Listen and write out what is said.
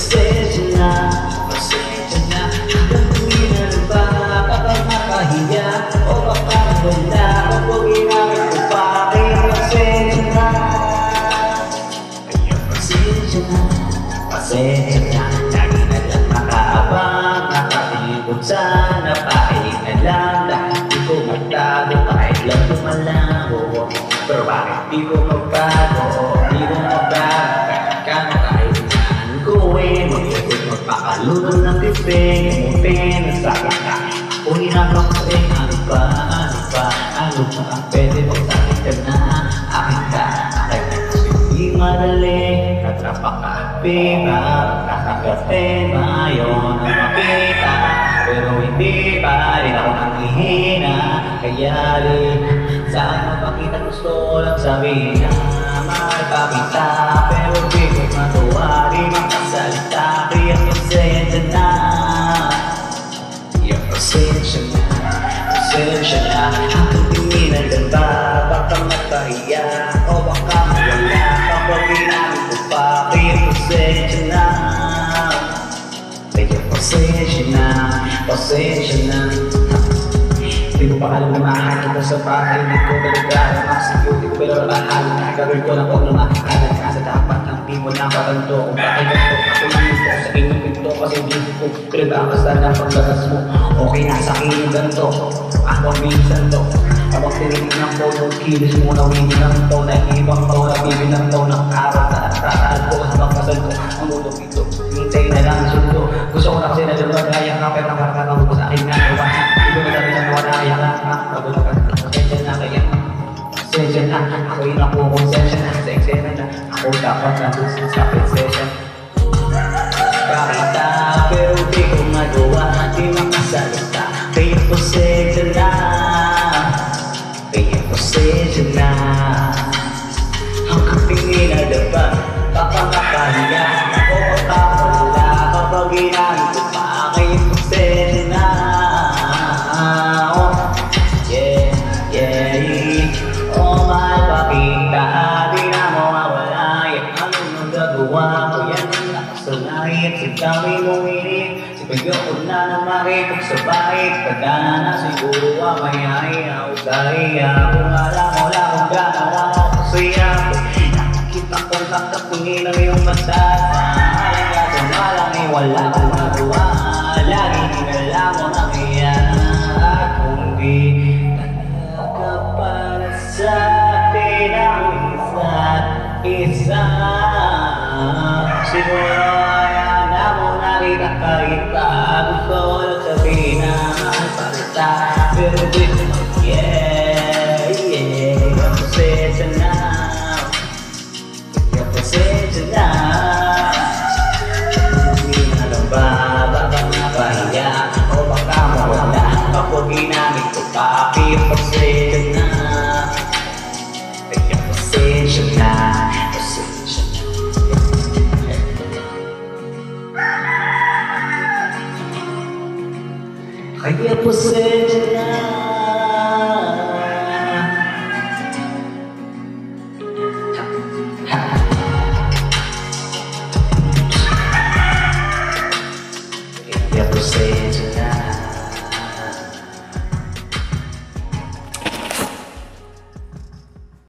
pasensya na, pasensya na. Gagawin na lang ba kapag makahiya o baka wala kapag ginamit ko pa? Kaya pasensya na, kaya pasensya na, pasensya na. Lagi na lang nakaabang, nakatingin sana pahinga lang. Dahil di ko magtago kahit lang lumalaho. Pero bakit di ko magbago, di ko magbago kahit saan ko mag-ikot magpakaluto ng piping. Umupin ang sakit ka, ako hinabak ko ano ba, ano ba, ano ba ang pwede mong sakit ka na akin ka, akin na hindi madali. Napaka-pima, nakaka-tema yun ang makita. Pero hindi pa rin ako nanghihina. Kaya rin saan mapakita gusto lang sabihin na magpakita. Pero di ko matuwa, di makasalita. Kaya pasensya na, kaya pasensya na, pasensya na. Ang tingin na ganda, baka matahiya o baka mawala kapag ginamit ko pa. Kaya pasensya na, kaya pasensya na, pasensya na. Di ko pa alam na mahal kita sa bahay. Di ko talaga masigaw, di ko pero mahal. Gagawin ko lang kung lumakalat ka sa dapat ng di mo napatanto. Kung bakit ako yun po sa inyong pinto. Kasi di ko pinagkakasta na pagdagas mo. Okay na sa akin yung ganito, ako ang minsan to. Kapag tinitignan ko yung kilos mo na winning lang to. Nag-ibang to, nabibilang to ng araw na nagtatahal ko. Habang kasal ko, ang mundo ito, hintay na lang sundo. Gusto ko na kasi na lumagaya ka, pero nakakatawa ko sa akin nga ewan. Hindi ko nasabi na wala kaya lang ha. Pagod ka, pasensya na kaya. Pasensya na, ako yun ako konsensya na. Sa eksena na, ako dapat nandun sa pasensya. Kakita, pero di ko magawa, di makasalita. Kaya pasensya na, kaya pasensya na. Hanggang tingin na dapat, baka makahiya o makakawala kapag ginamit ko pa. Kaya pasensya na. Yeah, yeah. Oh, mahal, pakita, di na mawawala. Yan ang nagagawa ko, yan ang nakasanayan. Sa dami mong inip, sipayo ko na na makipagsabay. Pagdana na siguro mamaya ako kaya. Kung alam mo lang kung ganawa ko kasaya ko. Nakikita kong kakapungin ang iyong mata. Mahalaga sa malang ay wala kong magawa. Lagi kinala mo na kaya at kung di talaga para sa atin ang isa't isa. Siguro ayaw mo nakita kahit pa gusto ko lang sabihin na magpalita. Pero di ko yeah, yeah. Pasensya na, kaya pasensya na. Hindi na lang ba, baka mapahiya o baka mawala kapag ginamit ko pa. Kaya pasensya na, kaya pasensya na, pasensya na. Kaya pasensya na.